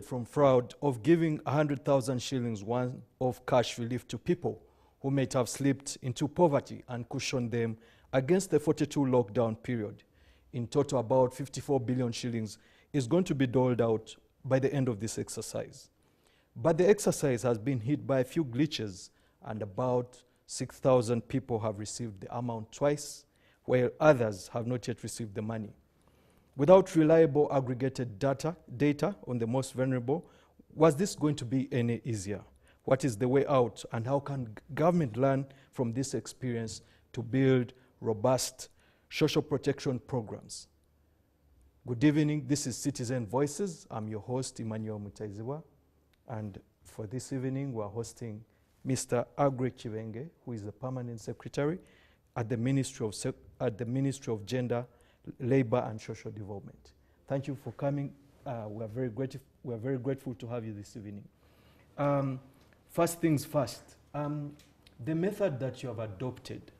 from fraud of giving 100,000 shillings one of cash relief to people who might have slipped into poverty and cushion them against the 42 lockdown period. In total, about 54 billion shillings is going to be doled out by the end of this exercise. But the exercise has been hit by a few glitches, and about 6,000 people have received the amount twice, while others have not yet received the money. Without reliable aggregated data on the most vulnerable, was this going to be any easier? What is the way out, and how can government learn from this experience to build robust social protection programs? Good evening, this is Citizen Voices. I'm your host, Emmanuel Mutaiziwa, and for this evening, we're hosting Mr. Agre Chivenge, who is the Permanent Secretary at the Ministry of Gender, Labor and Social Development. Thank you for coming. We're very grateful to have you this evening. First things first, the method that you have adopted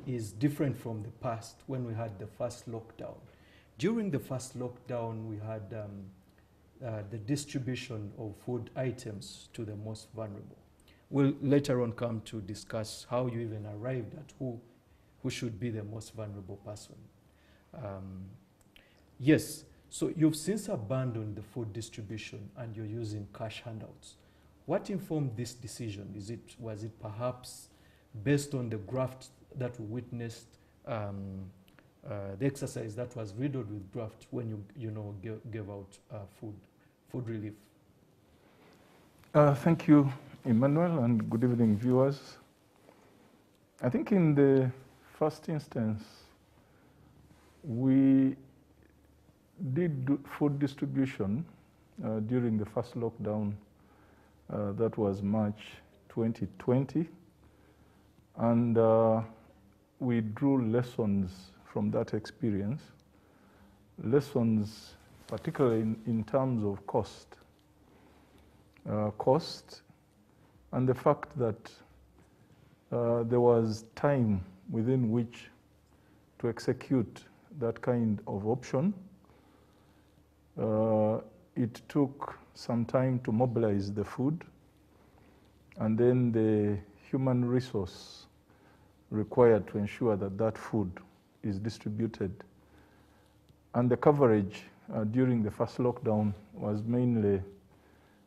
is different from the past when we had the first lockdown. During the first lockdown, we had the distribution of food items to the most vulnerable. We'll later on come to discuss how you even arrived at who should be the most vulnerable person. Yes, so you've since abandoned the food distribution and you're using cash handouts. What informed this decision? Was it perhaps based on the graft that we witnessed, the exercise that was riddled with graft when you gave out food relief? Thank you, Emmanuel, and good evening, viewers. I think in the first instance, we did food distribution during the first lockdown. That was March 2020. And we drew lessons from that experience. Lessons particularly in terms of cost. And the fact that there was time within which to execute that kind of option. It took some time to mobilize the food, and then the human resource required to ensure that that food is distributed. And the coverage during the first lockdown was mainly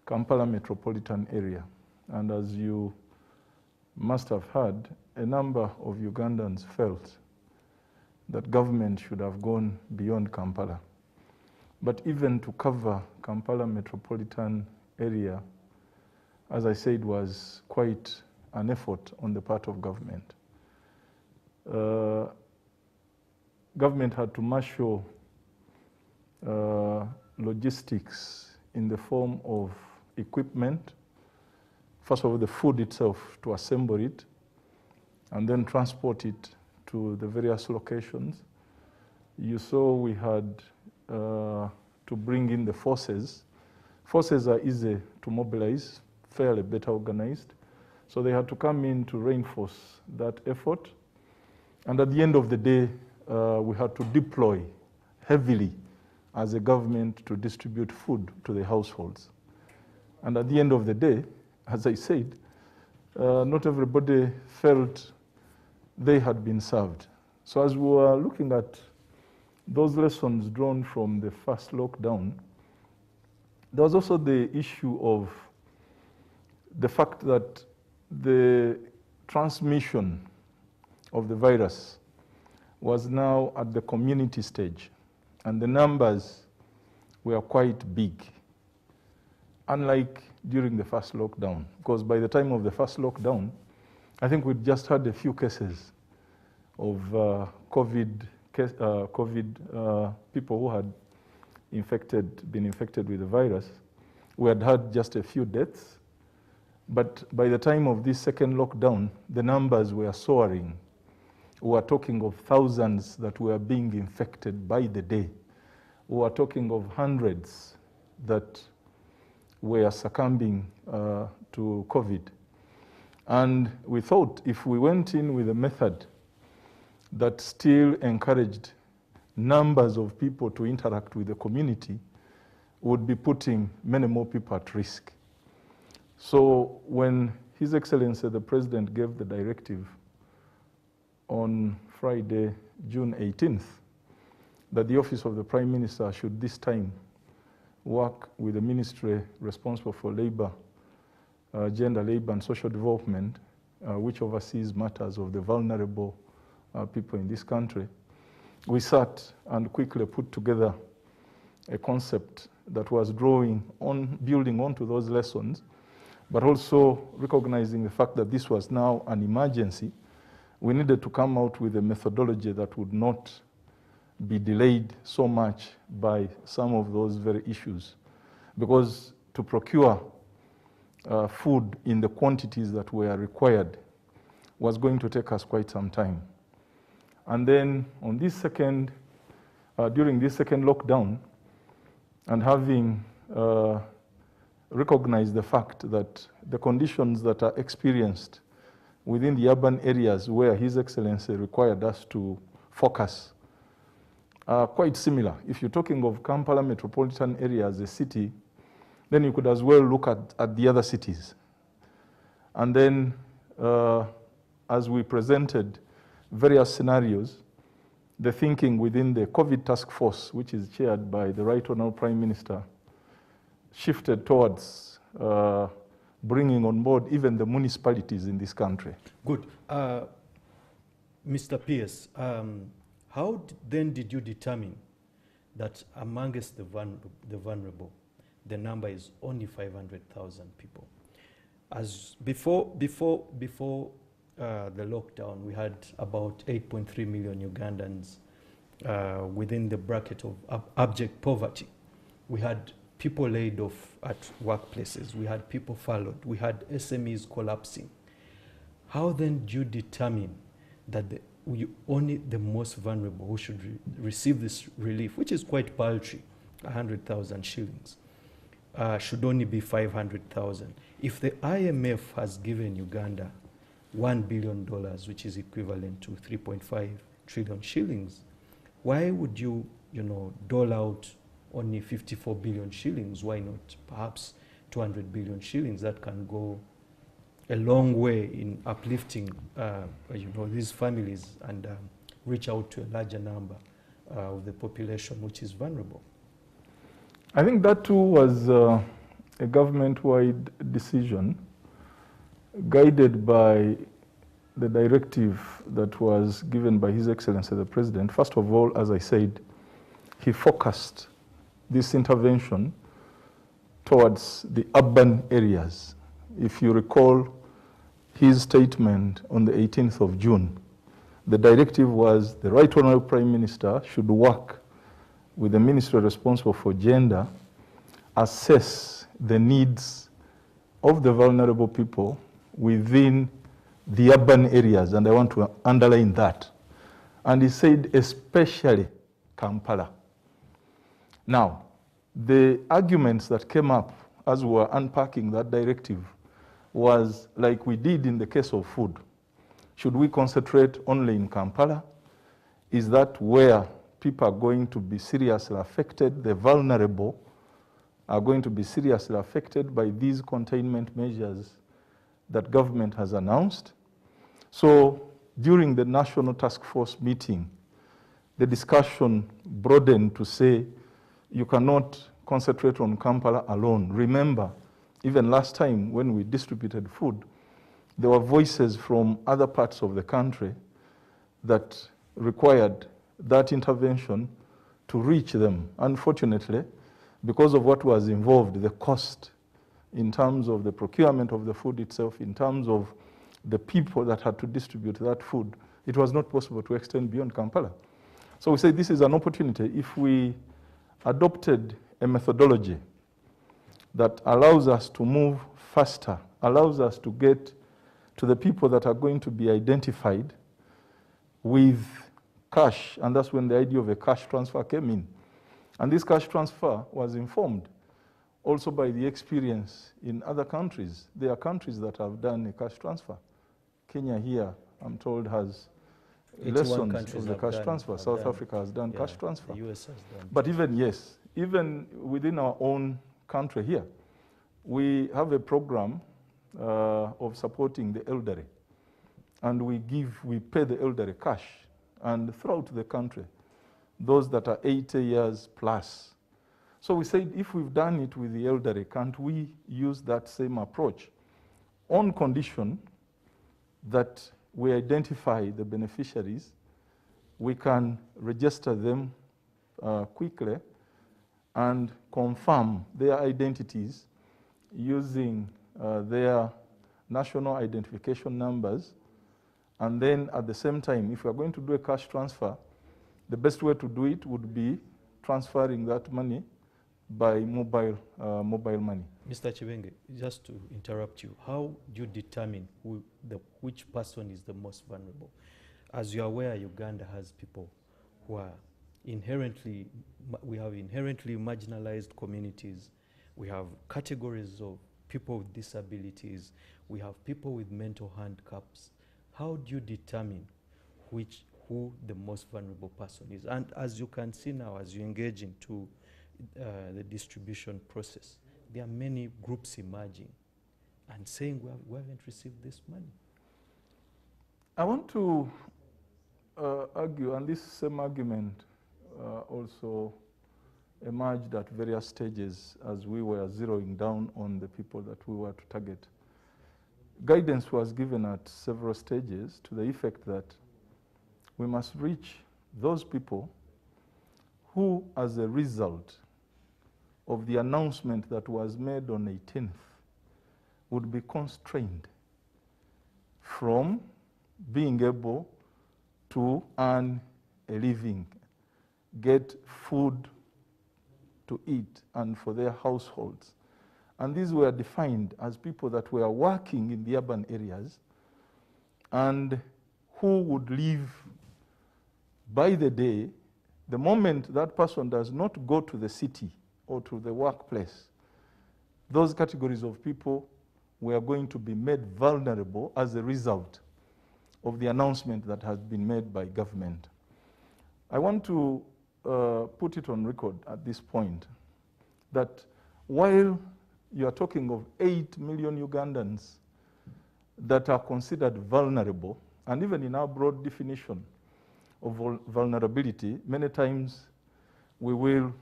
Kampala metropolitan area. And as you must have heard, a number of Ugandans felt that government should have gone beyond Kampala. But even to cover Kampala metropolitan area, as I said, was quite an effort on the part of government. Government had to marshal logistics in the form of equipment. First of all, the food itself, to assemble it, and then transport it to the various locations. You saw we had to bring in the forces. Forces are easy to mobilize, fairly better organized. So they had to come in to reinforce that effort. And at the end of the day, we had to deploy heavily as a government to distribute food to the households. And at the end of the day, as I said, not everybody felt they had been served. So as we were looking at those lessons drawn from the first lockdown, there was also the issue of the fact that the transmission of the virus was now at the community stage, and the numbers were quite big, unlike during the first lockdown, because by the time of the first lockdown, I think we just had a few cases of COVID people who had been infected with the virus. We had had just a few deaths, but by the time of this second lockdown, the numbers were soaring. We were talking of thousands that were being infected by the day. We were talking of hundreds that were succumbing to COVID. And we thought if we went in with a method that still encouraged numbers of people to interact with the community, would be putting many more people at risk. So when His Excellency the President gave the directive on Friday, June 18th, that the Office of the Prime Minister should this time work with the ministry responsible for labor, gender, labor and social development, which oversees matters of the vulnerable people in this country, we sat and quickly put together a concept that was building onto those lessons, but also recognizing the fact that this was now an emergency. We needed to come out with a methodology that would not be delayed so much by some of those very issues. Because to procure food in the quantities that were required was going to take us quite some time. And then on this during this second lockdown, and having recognized the fact that the conditions that are experienced within the urban areas where His Excellency required us to focus are quite similar. If you're talking of Kampala metropolitan area as a city, then you could as well look at the other cities. And then as we presented various scenarios, the thinking within the COVID task force, which is chaired by the Right Honourable Prime Minister, shifted towards bringing on board even the municipalities in this country. Good. Mr. Pierce, how then did you determine that amongst the vulnerable, the number is only 500,000 people? As before the lockdown, we had about 8.3 million Ugandans within the bracket of abject poverty. We had people laid off at workplaces. We had people furloughed. We had SMEs collapsing. How then do you determine that only the most vulnerable who should receive this relief, which is quite paltry, 100,000 shillings, should only be 500,000? If the IMF has given Uganda $1 billion, which is equivalent to 3.5 trillion shillings, why would you dole out only 54 billion shillings? Why not perhaps 200 billion shillings? That can go a long way in uplifting these families and reach out to a larger number of the population which is vulnerable. I think that too was a government-wide decision guided by the directive that was given by His Excellency the President. First of all, as I said, he focused this intervention towards the urban areas. If you recall his statement on the 18th of June, the directive was the Right Honourable Prime Minister should work with the ministry responsible for gender, assess the needs of the vulnerable people within the urban areas, and I want to underline that. And he said especially Kampala. Now, the arguments that came up as we were unpacking that directive was like we did in the case of food. Should we concentrate only in Kampala? Is that where people are going to be seriously affected? The vulnerable are going to be seriously affected by these containment measures that government has announced. So during the National Task Force meeting, the discussion broadened to say you cannot concentrate on Kampala alone. Remember, even last time when we distributed food, there were voices from other parts of the country that required that intervention to reach them. Unfortunately, because of what was involved, the cost in terms of the procurement of the food itself, in terms of the people that had to distribute that food, it was not possible to extend beyond Kampala. So we say this is an opportunity. If we adopted a methodology that allows us to move faster, allows us to get to the people that are going to be identified with cash, and that's when the idea of a cash transfer came in. And this cash transfer was informed also by the experience in other countries. There are countries that have done a cash transfer. Kenya here, I'm told, has lessons of the cash transfer. South Africa has done cash transfer. The US has done. But even, yes, even within our own country here, we have a program of supporting the elderly. And we pay the elderly cash. And throughout the country, those that are 80 years plus. So we said, if we've done it with the elderly, can't we use that same approach on condition that we identify the beneficiaries, we can register them quickly and confirm their identities using their national identification numbers. And then at the same time, if we are going to do a cash transfer, the best way to do it would be transferring that money by mobile money. Mr. Chibenge, just to interrupt you, how do you determine which person is the most vulnerable? As you are aware, Uganda has people who are we have inherently marginalized communities. We have categories of people with disabilities. We have people with mental handicaps. How do you determine who the most vulnerable person is? And as you can see now, as you engage into the distribution process, there are many groups emerging and saying we haven't received this money. I want to argue, and this same argument also emerged at various stages as we were zeroing down on the people that we were to target. Guidance was given at several stages to the effect that we must reach those people who, as a result of the announcement that was made on 18th, would be constrained from being able to earn a living, get food to eat and for their households. And these were defined as people that were working in the urban areas and who would live by the day. The moment that person does not go to the city or to the workplace, those categories of people were going to be made vulnerable as a result of the announcement that has been made by government. I want to put it on record at this point that while you are talking of 8 million Ugandans that are considered vulnerable, and even in our broad definition of vulnerability, many times we will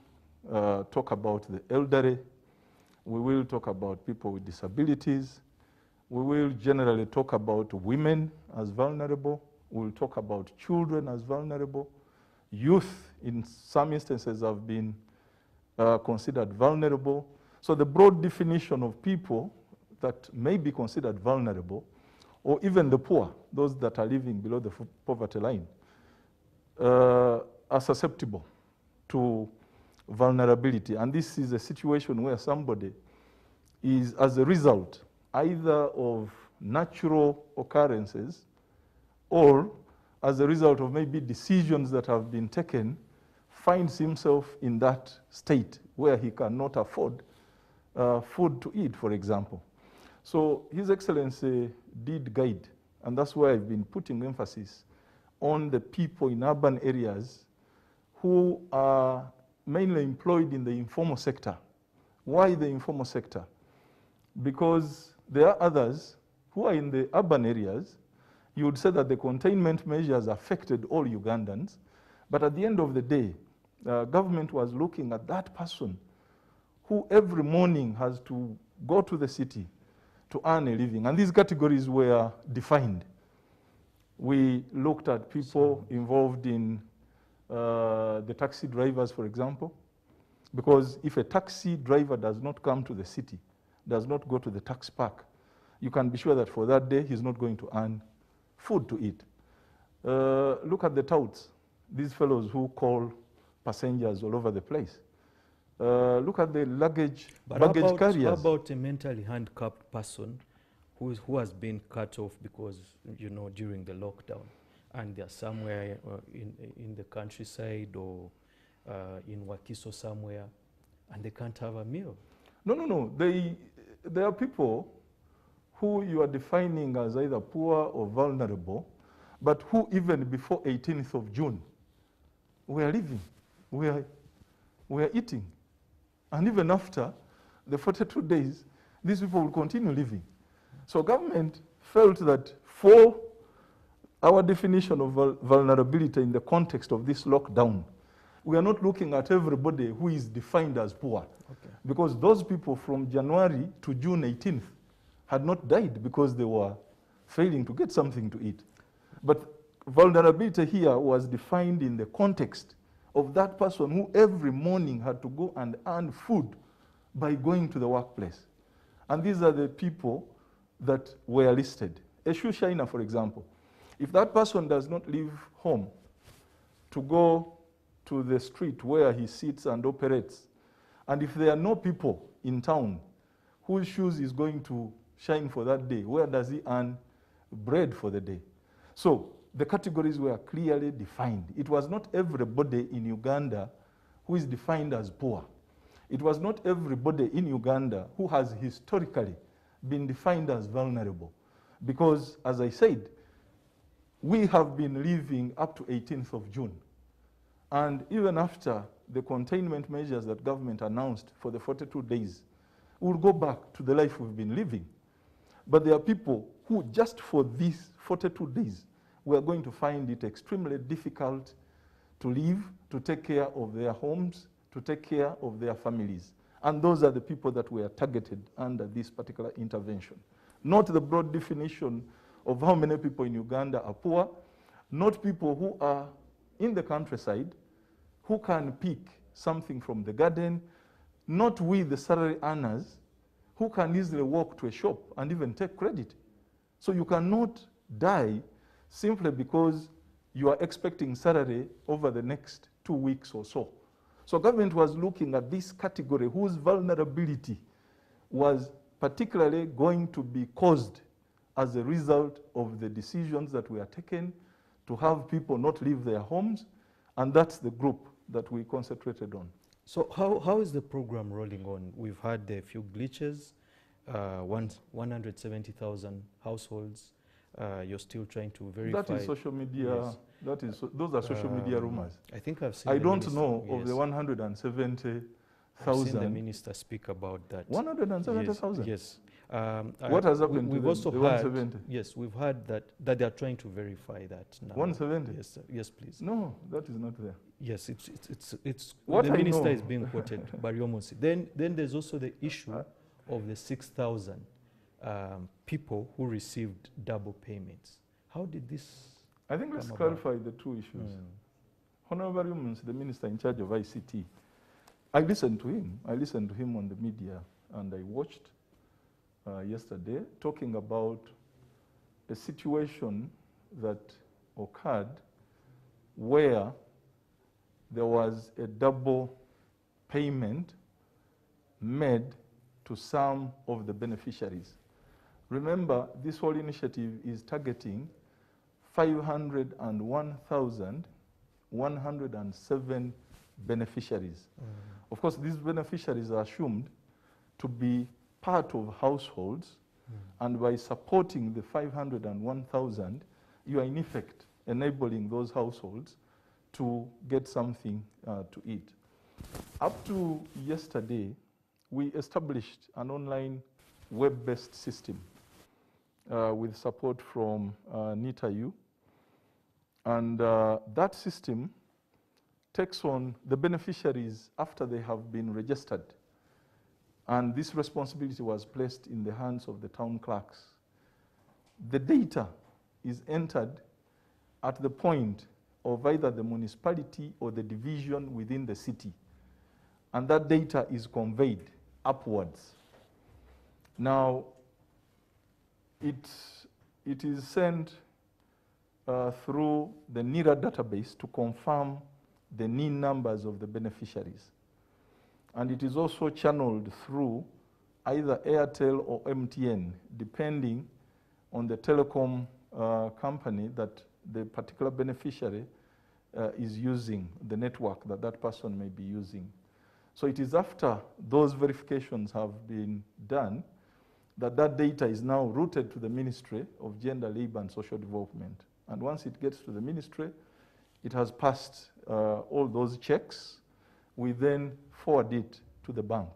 talk about the elderly, we will talk about people with disabilities, we will generally talk about women as vulnerable, we'll talk about children as vulnerable, youth in some instances have been considered vulnerable. So the broad definition of people that may be considered vulnerable, or even the poor, those that are living below the poverty line, are susceptible to vulnerability. And this is a situation where somebody is, as a result, either of natural occurrences or as a result of maybe decisions that have been taken, finds himself in that state where he cannot afford food to eat, for example. So His Excellency did guide, and that's why I've been putting emphasis on the people in urban areas who are mainly employed in the informal sector. Why the informal sector? Because there are others who are in the urban areas. You would say that the containment measures affected all Ugandans, but at the end of the day, government was looking at that person who every morning has to go to the city to earn a living. And these categories were defined. We looked at people involved in the taxi drivers, for example, because if a taxi driver does not come to the city, does not go to the taxi park, you can be sure that for that day he's not going to earn food to eat. Look at the touts, these fellows who call passengers all over the place. Look at the baggage carriers. How about a mentally handicapped person who has been cut off because, during the lockdown, and they're somewhere in the countryside or in Wakiso somewhere, and they can't have a meal? No. There are people who you are defining as either poor or vulnerable, but who even before 18th of June, we are living, we are eating. And even after the 42 days, these people will continue living. So government felt that for our definition of vulnerability in the context of this lockdown, we are not looking at everybody who is defined as poor. Okay. Because those people from January to June 18th had not died because they were failing to get something to eat. But vulnerability here was defined in the context of that person who every morning had to go and earn food by going to the workplace. And these are the people that were listed. A shoe shiner, for example. If that person does not leave home to go to the street where he sits and operates, and if there are no people in town whose shoes is going to shine for that day, where does he earn bread for the day? So the categories were clearly defined. It was not everybody in Uganda who is defined as poor. It was not everybody in Uganda who has historically been defined as vulnerable. Because, as I said, we have been living up to 18th of June. And even after the containment measures that government announced for the 42 days, we'll go back to the life we've been living. But there are people who just for these 42 days, we are going to find it extremely difficult to live, to take care of their homes, to take care of their families. And those are the people that were targeted under this particular intervention. Not the broad definition of how many people in Uganda are poor, not people who are in the countryside, who can pick something from the garden, not we, the salary earners, who can easily walk to a shop and even take credit. So you cannot die simply because you are expecting salary over the next 2 weeks or so. So government was looking at this category whose vulnerability was particularly going to be caused as a result of the decisions that were taken to have people not leave their homes, and that's the group that we concentrated on. So how is the program rolling on? We've had a few glitches, 170,000 households. You're still trying to verify. That is social media. Yes. Those are social media rumors. I think I've seen. I don't know of the 170,000. I've seen the minister speak about that. 170,000. Yes. What has happened to we've the, also the heard, 170? yes, we've heard that they are trying to verify that now. 170? Yes, sir. Yes, please. No, that is not there. Yes, it's What the I minister know. is being quoted by Riomosi. Then there's also the issue of the 6,000 people who received double payments. How did this? I think let's come clarify the two issues. Honorable Riomosi, the minister in charge of ICT, I listened to him. I listened to him on the media, and I watched yesterday talking about a situation that occurred where there was a double payment made to some of the beneficiaries. Remember, this whole initiative is targeting 501,107 beneficiaries. Of course, these beneficiaries are assumed to be part of households, and by supporting the 501,000, you are in effect enabling those households to get something to eat. Up to yesterday, we established an online web-based system with support from NITAU, and that system takes on the beneficiaries after they have been registered. And this responsibility was placed in the hands of the town clerks. The data is entered at the point of either the municipality or the division within the city. And that data is conveyed upwards. Now, it is sent through the NIRA database to confirm the NIN numbers of the beneficiaries. And it is also channeled through either Airtel or MTN, depending on the telecom company that the particular beneficiary is using, the network that that person may be using. So it is after those verifications have been done that that data is now routed to the Ministry of Gender, Labour and Social Development. And once it gets to the ministry, it has passed all those checks. We then forward it to the bank.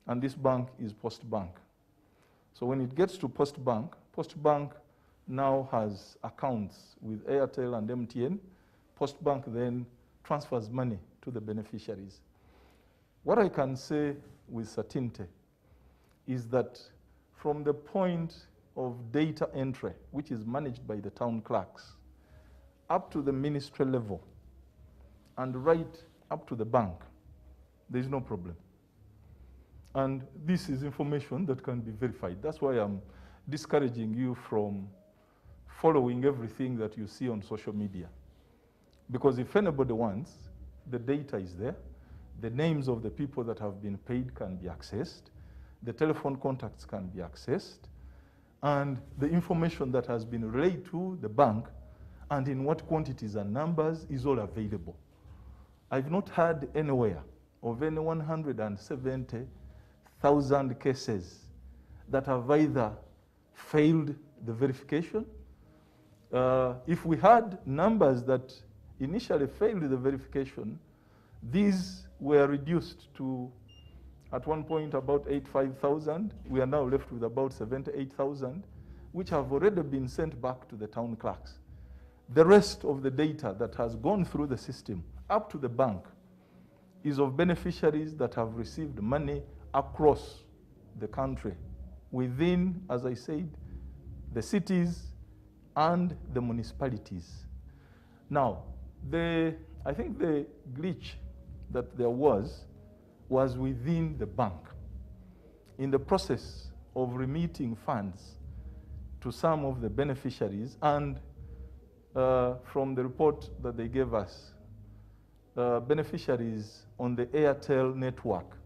And this bank is Postbank. So when it gets to Postbank, Postbank now has accounts with Airtel and MTN. Postbank then transfers money to the beneficiaries. What I can say with certainty is that from the point of data entry, which is managed by the town clerks, up to the ministry level, and right up to the bank, there is no problem. And this is information that can be verified. That's why I'm discouraging you from following everything that you see on social media. Because if anybody wants, the data is there. The names of the people that have been paid can be accessed. The telephone contacts can be accessed. And the information that has been relayed to the bank and in what quantities and numbers is all available. I've not heard anywhere of any 170,000 cases that have either failed the verification. If we had numbers that initially failed the verification, these were reduced to, at one point, about 85,000. We are now left with about 78,000, which have already been sent back to the town clerks. The rest of the data that has gone through the system up to the bank is of beneficiaries that have received money across the country, within, as I said, the cities and the municipalities. Now, I think the glitch that there was within the bank. In the process of remitting funds to some of the beneficiaries, and from the report that they gave us, beneficiaries on the Airtel network,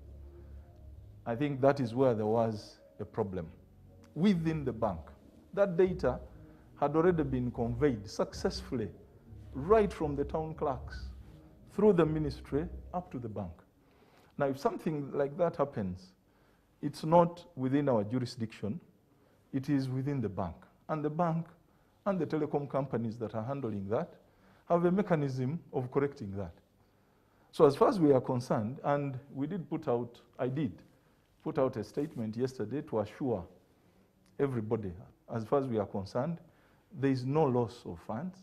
I think that is where there was a problem within the bank. That data had already been conveyed successfully right from the town clerks through the ministry up to the bank. Now, if something like that happens, it's not within our jurisdiction, it is within the bank. And the bank and the telecom companies that are handling that have a mechanism of correcting that. So as far as we are concerned, and I did put out a statement yesterday to assure everybody, as far as we are concerned, there is no loss of funds.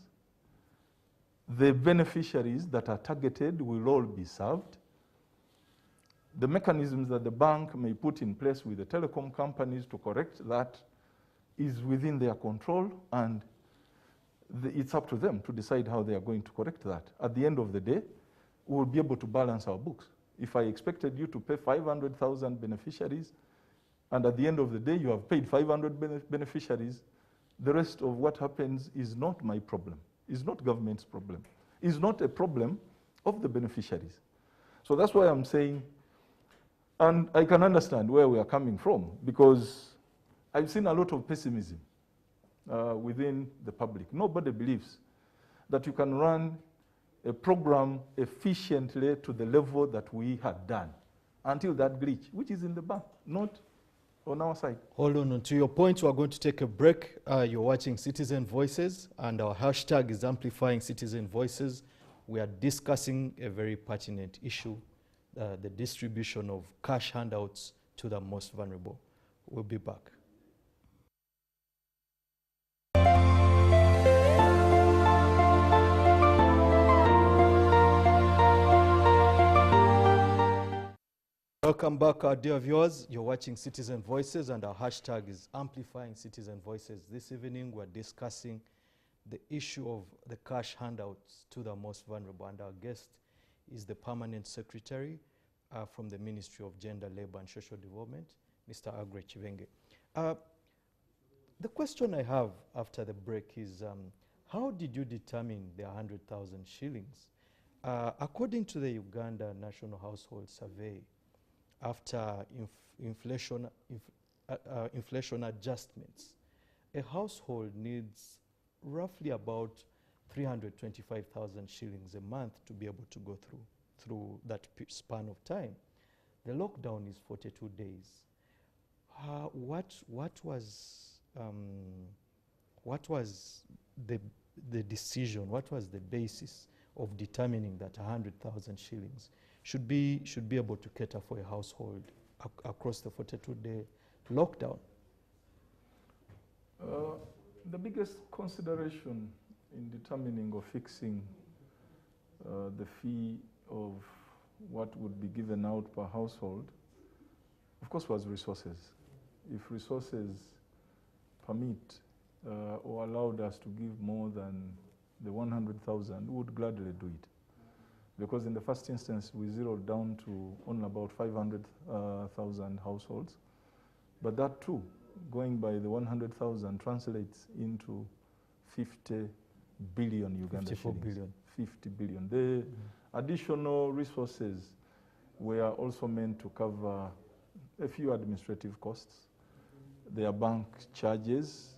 The beneficiaries that are targeted will all be served. The mechanisms that the bank may put in place with the telecom companies to correct that is within their control, and it's up to them to decide how they are going to correct that. At the end of the day, we will be able to balance our books. If I expected you to pay 500,000 beneficiaries, and at the end of the day you have paid 500 beneficiaries, the rest of what happens is not my problem. It's not government's problem. It's not a problem of the beneficiaries. So that's why I'm saying, and I can understand where we are coming from, because I've seen a lot of pessimism within the public. Nobody believes that you can run a program efficiently to the level that we had done until that glitch, which is in the bank, not on our side. Hold on. To your point, we are going to take a break. You're watching Citizen Voices, and our hashtag is amplifying Citizen Voices. We are discussing a very pertinent issue, the distribution of cash handouts to the most vulnerable. We'll be back. Welcome back, our dear viewers. You're watching Citizen Voices, and our hashtag is amplifying Citizen Voices. This evening, we're discussing the issue of the cash handouts to the most vulnerable, and our guest is the Permanent Secretary from the Ministry of Gender, Labour and Social Development, Mr. Agre Chivenge. The question I have after the break is, how did you determine the 100,000 shillings? According to the Uganda National Household Survey, after inflation adjustments, a household needs roughly about 325,000 shillings a month to be able to go through that span of time. The lockdown is 42 days. What was the decision? What was the basis of determining that 100,000 shillings should be able to cater for a household across the 42-day lockdown? The biggest consideration in determining or fixing the fee of what would be given out per household, of course, was resources. If resources permit or allowed us to give more than the 100,000, we would gladly do it. Because in the first instance, we zeroed down to only about 500,000 households. But that too, going by the 100,000 translates into 50 billion Uganda 54 shillings. billion. 50 billion. The additional resources were also meant to cover a few administrative costs. There are bank charges,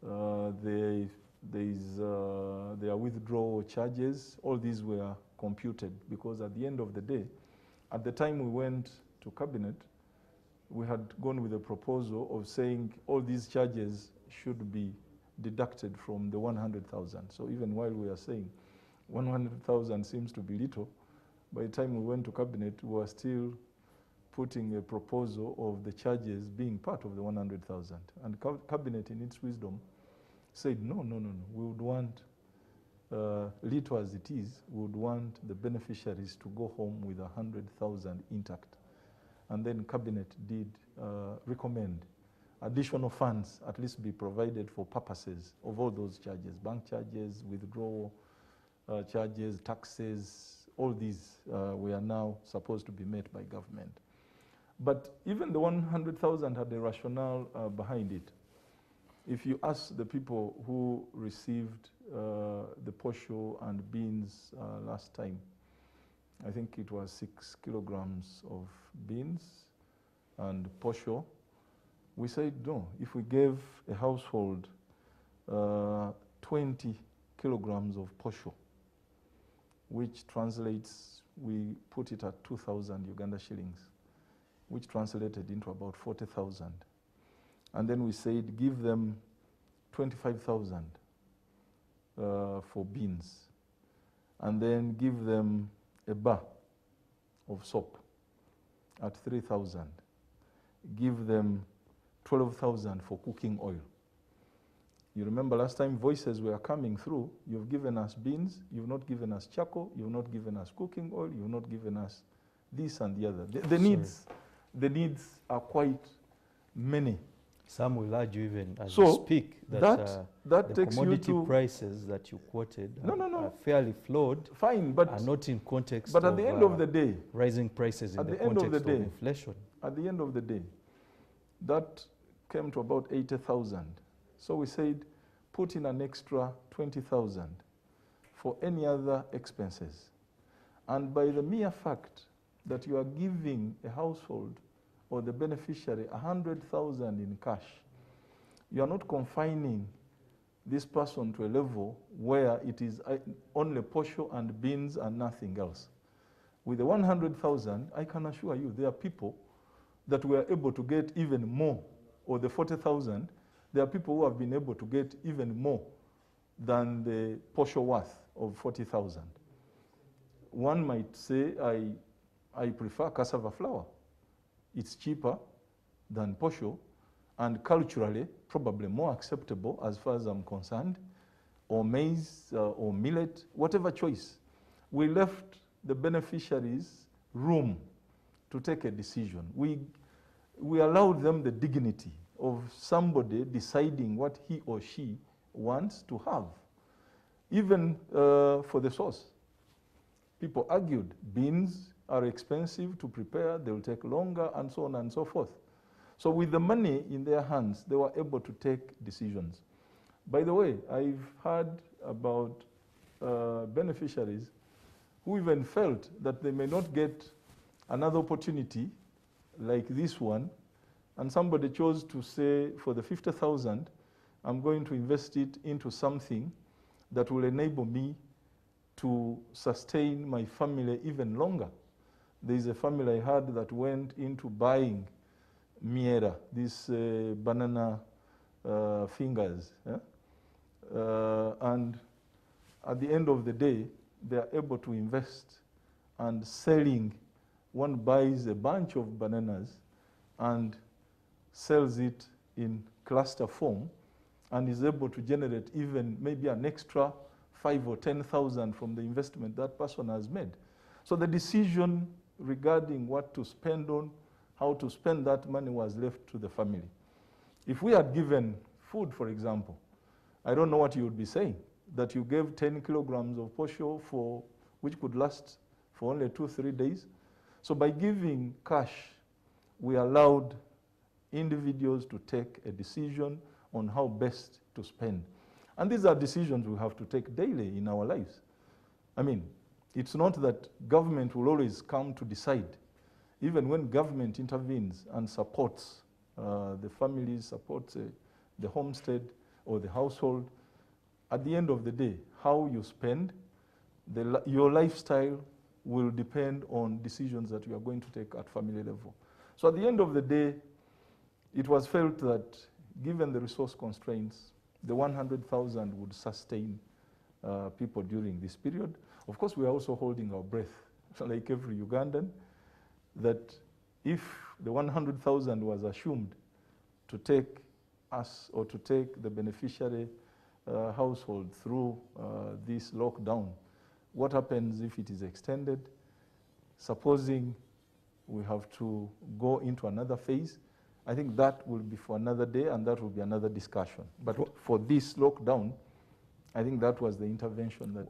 there are withdrawal charges. All these were computed because at the end of the day, at the time we went to cabinet, we had gone with a proposal of saying all these charges should be deducted from the 100,000. So even while we are saying 100,000 seems to be little, by the time we went to cabinet, we were still putting a proposal of the charges being part of the 100,000. And cabinet in its wisdom said, no, we would want, little as it is, we would want the beneficiaries to go home with 100,000 intact. And then cabinet did recommend additional funds at least be provided for purposes of all those charges, bank charges, withdrawal charges, taxes, all these were now supposed to be met by government. But even the 100,000 had a rationale behind it. If you ask the people who received the posho and beans last time, I think it was 6 kilograms of beans and posho, we said no, if we gave a household 20 kilograms of posho, which translates, we put it at 2,000 Uganda shillings, which translated into about 40,000. And then we said give them 25,000 for beans, and then give them a bar of soap at 3,000. Give them 12,000 for cooking oil. You remember last time voices were coming through, you've given us beans, you've not given us charcoal, you've not given us cooking oil, you've not given us this and the other. The needs are quite many. Some will argue even as you speak that the takes commodity you to prices that you quoted are fairly flawed. Fine, but are not in context but at the end of the day, rising prices in the context of inflation. At the end of the day, that came to about 80,000. So we said, put in an extra 20,000 for any other expenses. And by the mere fact that you are giving a household or the beneficiary 100,000 in cash, you are not confining this person to a level where it is only posho and beans and nothing else. With the 100,000, I can assure you there are people that were able to get even more, or the 40,000, there are people who have been able to get even more than the posho worth of 40,000. One might say, I prefer cassava flour. It's cheaper than posho, and culturally probably more acceptable as far as I'm concerned, or maize or millet, whatever choice. We left the beneficiaries room to take a decision. We allowed them the dignity of somebody deciding what he or she wants to have. Even for the sauce. People argued beans are expensive to prepare, they will take longer, and so on and so forth. So with the money in their hands, they were able to take decisions. By the way, I've heard about beneficiaries who even felt that they may not get another opportunity like this one, and somebody chose to say, for the 50,000, I'm going to invest it into something that will enable me to sustain my family even longer. There's a family I had that went into buying miera, these banana fingers. And at the end of the day, they are able to invest and selling. One buys a bunch of bananas and sells it in cluster form and is able to generate even maybe an extra 5 or 10,000 from the investment that person has made. So the decision regarding what to spend on, how to spend that money was left to the family. If we had given food, for example, I don't know what you would be saying, that you gave 10 kilograms of posho which could last for only 2-3 days. So by giving cash, we allowed individuals to take a decision on how best to spend. And these are decisions we have to take daily in our lives. I mean, it's not that government will always come to decide. Even when government intervenes and supports the families, supports the homestead or the household, at the end of the day, how you spend, your lifestyle will depend on decisions that you are going to take at family level. So at the end of the day, it was felt that given the resource constraints, the 100,000 would sustain people during this period. Of course, we are also holding our breath, like every Ugandan, that if the 100,000 was assumed to take us or to take the beneficiary household through this lockdown, what happens if it is extended? Supposing we have to go into another phase, I think that will be for another day and that will be another discussion. But for this lockdown, I think that was the intervention that...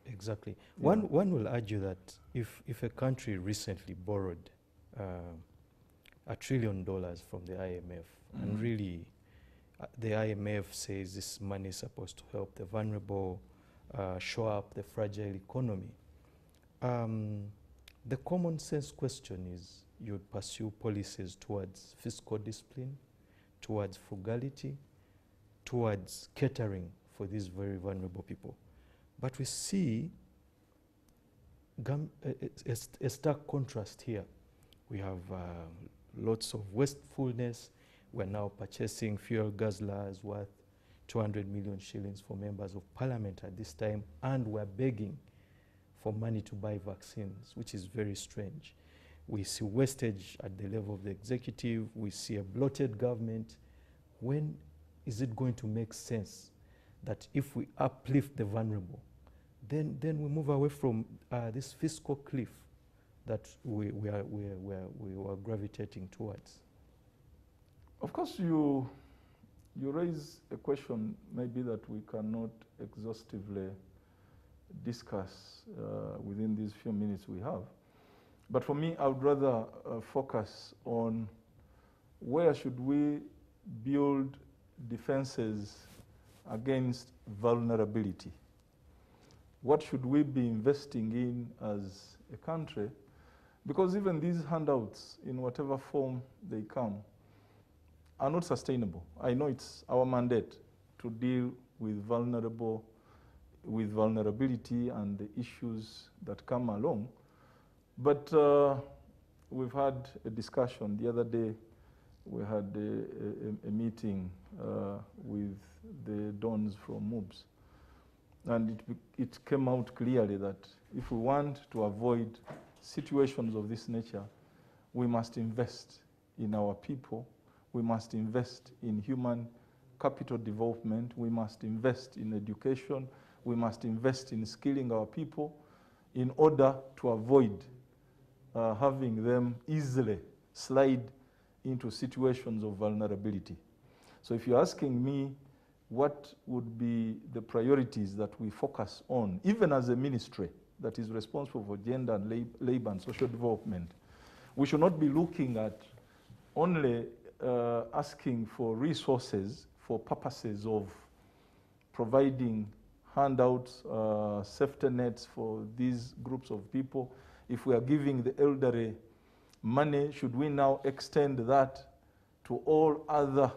Exactly. Yeah. One will argue that if a country recently borrowed $1 trillion from the IMF, and really the IMF says this money is supposed to help the vulnerable, shore up the fragile economy, the common sense question is you'd pursue policies towards fiscal discipline, towards frugality, towards catering for these very vulnerable people. But we see a stark contrast here. We have lots of wastefulness. We're now purchasing fuel guzzlers worth 200 million shillings for members of parliament at this time, and we're begging for money to buy vaccines, which is very strange. We see wastage at the level of the executive. We see a bloated government. When is it going to make sense that if we uplift the vulnerable, then we move away from this fiscal cliff that we were gravitating towards? Of course, you raise a question maybe that we cannot exhaustively discuss within these few minutes we have. But for me, I would rather focus on where should we build defenses against vulnerability. What should we be investing in as a country? Because even these handouts, in whatever form they come, are not sustainable. I know it's our mandate to deal with vulnerability and the issues that come along. But we've had a discussion. The other day, we had a meeting with the dons from MOOBS. And it came out clearly that if we want to avoid situations of this nature, we must invest in our people. We must invest in human capital development. We must invest in education. We must invest in skilling our people in order to avoid having them easily slide into situations of vulnerability. So if you're asking me what would be the priorities that we focus on, even as a ministry that is responsible for gender and labor and social development, we should not be looking at only asking for resources for purposes of providing handouts, safety nets for these groups of people. If we are giving the elderly money, should we now extend that to all other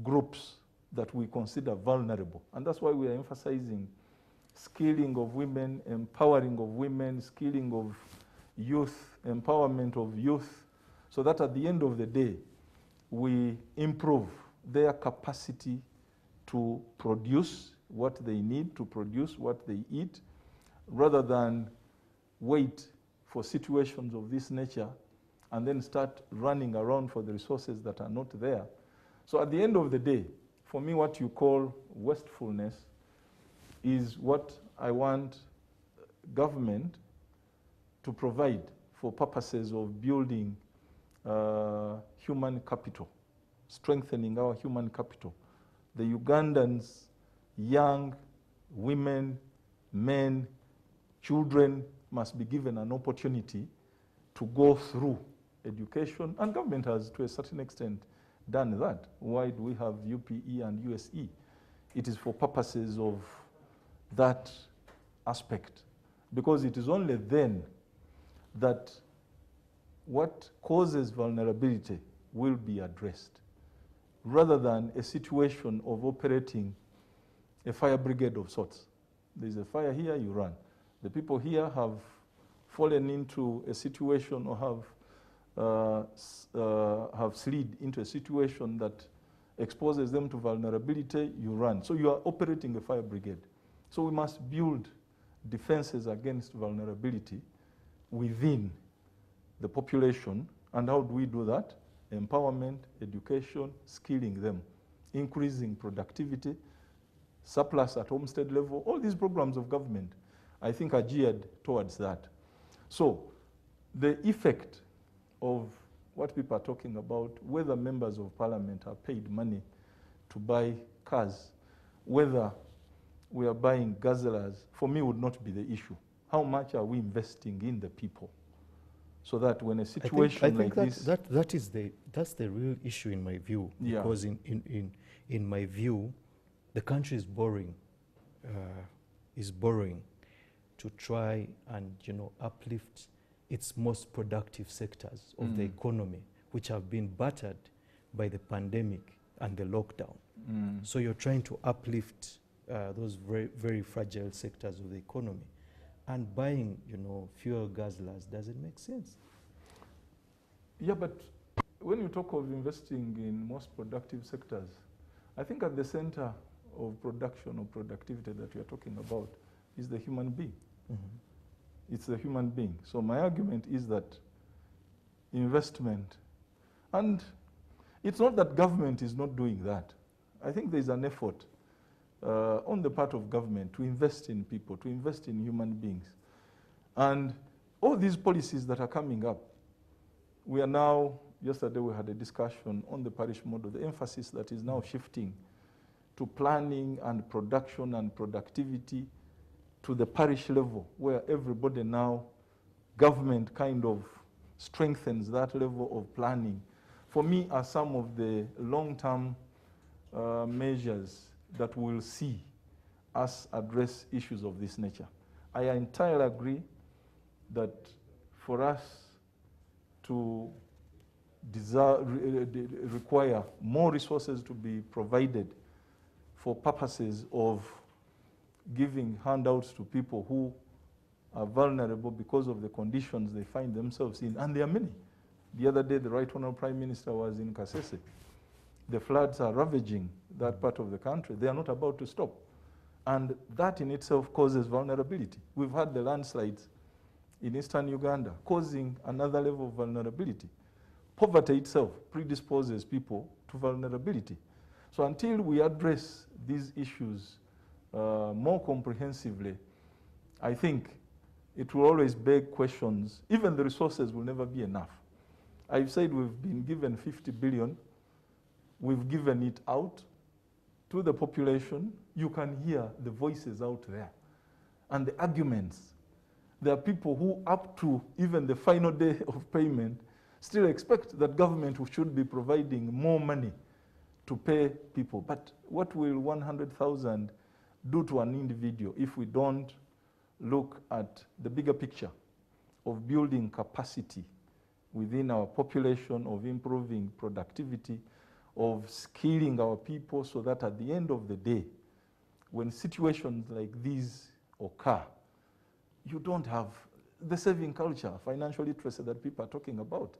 groups that we consider vulnerable? And that's why we are emphasizing skilling of women, empowering of women, skilling of youth, empowerment of youth, so that at the end of the day, we improve their capacity to produce what they need, to produce what they eat, rather than wait for situations of this nature and then start running around for the resources that are not there. So at the end of the day, for me, what you call wastefulness is what I want government to provide for purposes of building human capital, strengthening our human capital. The Ugandans, young, women, men, children must be given an opportunity to go through education, and government has, to a certain extent, done that. Why do we have UPE and USE? It is for purposes of that aspect, because it is only then that what causes vulnerability will be addressed, rather than a situation of operating a fire brigade of sorts. There's a fire here, you run. The people here have fallen into a situation or have slid into a situation that exposes them to vulnerability, you run. So you are operating a fire brigade. So we must build defenses against vulnerability within the population. And how do we do that? Empowerment, education, skilling them, increasing productivity, surplus at homestead level. All these programs of government, I think, are geared towards that. So the effect of what people are talking about, whether members of parliament are paid money to buy cars, whether we are buying gazellers, for me would not be the issue. How much are we investing in the people? So that when a situation I think like this... that's the real issue in my view. Yeah. Because in my view, the country is borrowing to try and, you know, uplift its most productive sectors of the economy, which have been battered by the pandemic and the lockdown. So you're trying to uplift those very, very fragile sectors of the economy. And buying, you know, fuel guzzlers doesn't make sense. Yeah, but when you talk of investing in most productive sectors, I think at the center of production or productivity that we are talking about is the human being. It's the human being. So my argument is that investment, and it's not that government is not doing that. I think there's an effort on the part of government to invest in people, to invest in human beings. And all these policies that are coming up, we are now, yesterday we had a discussion on the parish model, the emphasis that is now shifting to planning and production and productivity to the parish level, where everybody now, government kind of strengthens that level of planning. For me, are some of the long-term measures that we'll see us address issues of this nature. I entirely agree that for us to require more resources to be provided for purposes of giving handouts to people who are vulnerable because of the conditions they find themselves in, and there are many. The other day, the Right Honourable Prime Minister was in Kasese. The floods are ravaging that part of the country. They are not about to stop. And that in itself causes vulnerability. We've had the landslides in eastern Uganda causing another level of vulnerability. Poverty itself predisposes people to vulnerability. So until we address these issues more comprehensively, I think it will always beg questions. Even the resources will never be enough. I've said we've been given 50 billion. We've given it out to the population. You can hear the voices out there and the arguments. There are people who, up to even the final day of payment, still expect that government should be providing more money to pay people. But what will 100,000 do to an individual if we don't look at the bigger picture of building capacity within our population, of improving productivity, of skilling our people so that at the end of the day, when situations like these occur, you don't have the saving culture, financial literacy that people are talking about.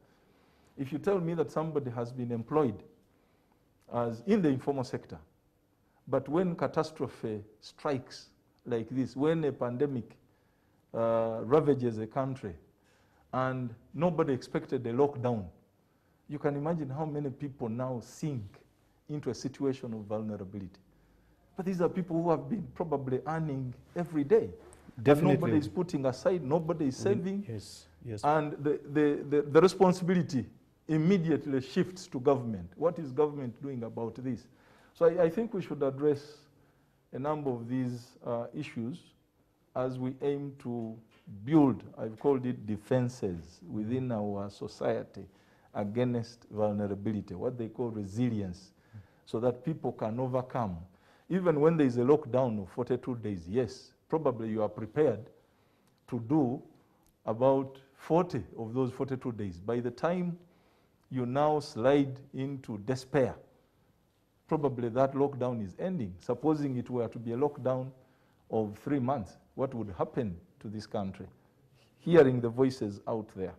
If you tell me that somebody has been employed as in the informal sector, but when catastrophe strikes like this, when a pandemic ravages a country, and nobody expected a lockdown. You can imagine how many people now sink into a situation of vulnerability. But these are people who have been probably earning every day. Definitely. And nobody is putting aside, nobody is saving. Yes, yes. And the responsibility immediately shifts to government. What is government doing about this? So I think we should address a number of these issues as we aim to build, I've called it defenses within our society against vulnerability, what they call resilience, so that people can overcome. Even when there is a lockdown of 42 days, yes, probably you are prepared to do about 40 of those 42 days. By the time you now slide into despair, probably that lockdown is ending. Supposing it were to be a lockdown of 3 months, what would happen to this country? Hearing the voices out there.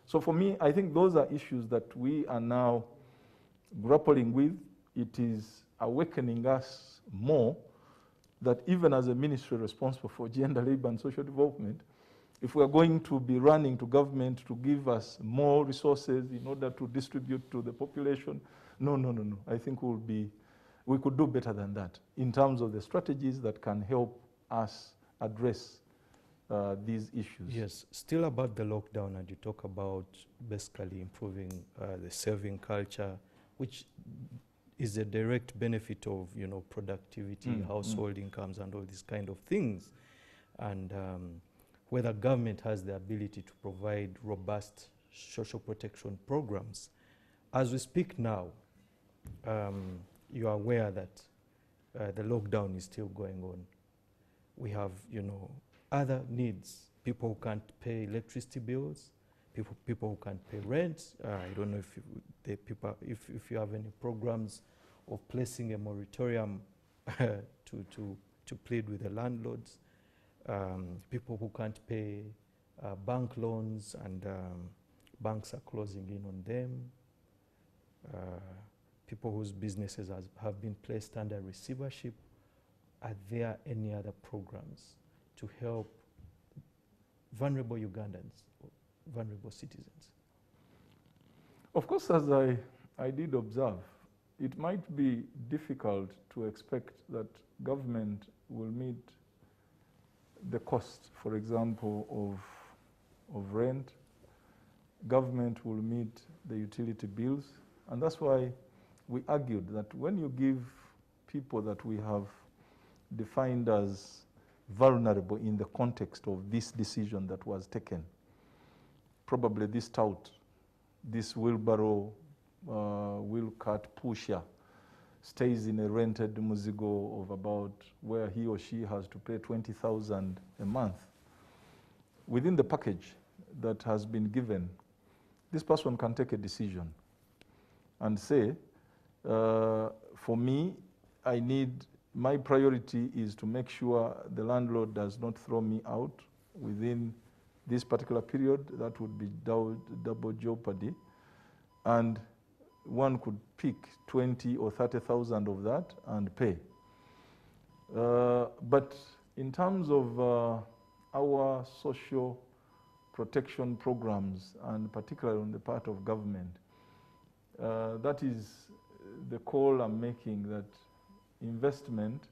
So for me, I think those are issues that we are now grappling with. It is awakening us more that even as a ministry responsible for gender, labor, and social development, if we are going to be running to government to give us more resources in order to distribute to the population, no. I think we could do better than that in terms of the strategies that can help us address these issues. Yes, still about the lockdown, and you talk about basically improving the saving culture, which is a direct benefit of, you know, productivity, household incomes, and all these kind of things. And whether government has the ability to provide robust social protection programs. As we speak now, you are aware that the lockdown is still going on. We have, you know, other needs. People who can't pay electricity bills, people who can't pay rent. I don't know if you have any programs of placing a moratorium to plead with the landlords. People who can't pay bank loans, and banks are closing in on them. People whose businesses have been placed under receivership. Are there any other programs to help vulnerable Ugandans, vulnerable citizens? Of course, as I did observe, it might be difficult to expect that government will meet the cost, for example, of rent. Government will meet the utility bills. And that's why we argued that when you give people that we have defined as vulnerable in the context of this decision that was taken, probably this tout, this wheelbarrow, wheel cart pusher, stays in a rented muzigo of about where he or she has to pay 20,000 a month. Within the package that has been given, this person can take a decision and say, for me, my priority is to make sure the landlord does not throw me out within this particular period. That would be double jeopardy. And one could pick 20 or 30,000 of that and pay. But in terms of our social protection programs, and particularly on the part of government, that is the call I'm making, that investment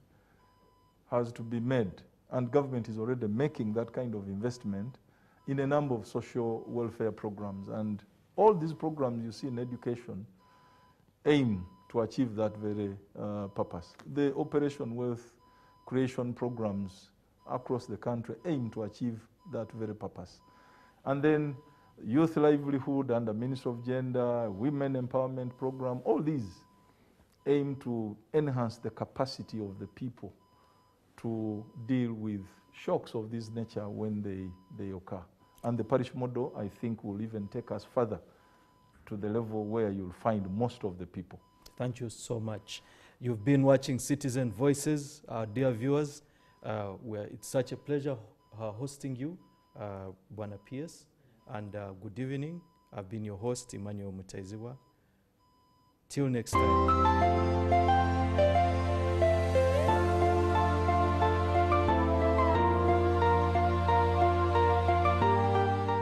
has to be made, and government is already making that kind of investment in a number of social welfare programs. And all these programs you see in education aim to achieve that very purpose. The Operation Wealth Creation programs across the country aim to achieve that very purpose. And then youth livelihood and the Ministry of Gender, women empowerment program, all these aim to enhance the capacity of the people to deal with shocks of this nature when they occur. And the parish model, I think, will even take us further to the level where you'll find most of the people. Thank you so much. You've been watching Citizen Voices, our dear viewers. It's such a pleasure hosting you, Bwana PS, and good evening. I've been your host, Emmanuel Mutaiziwa. Till next time.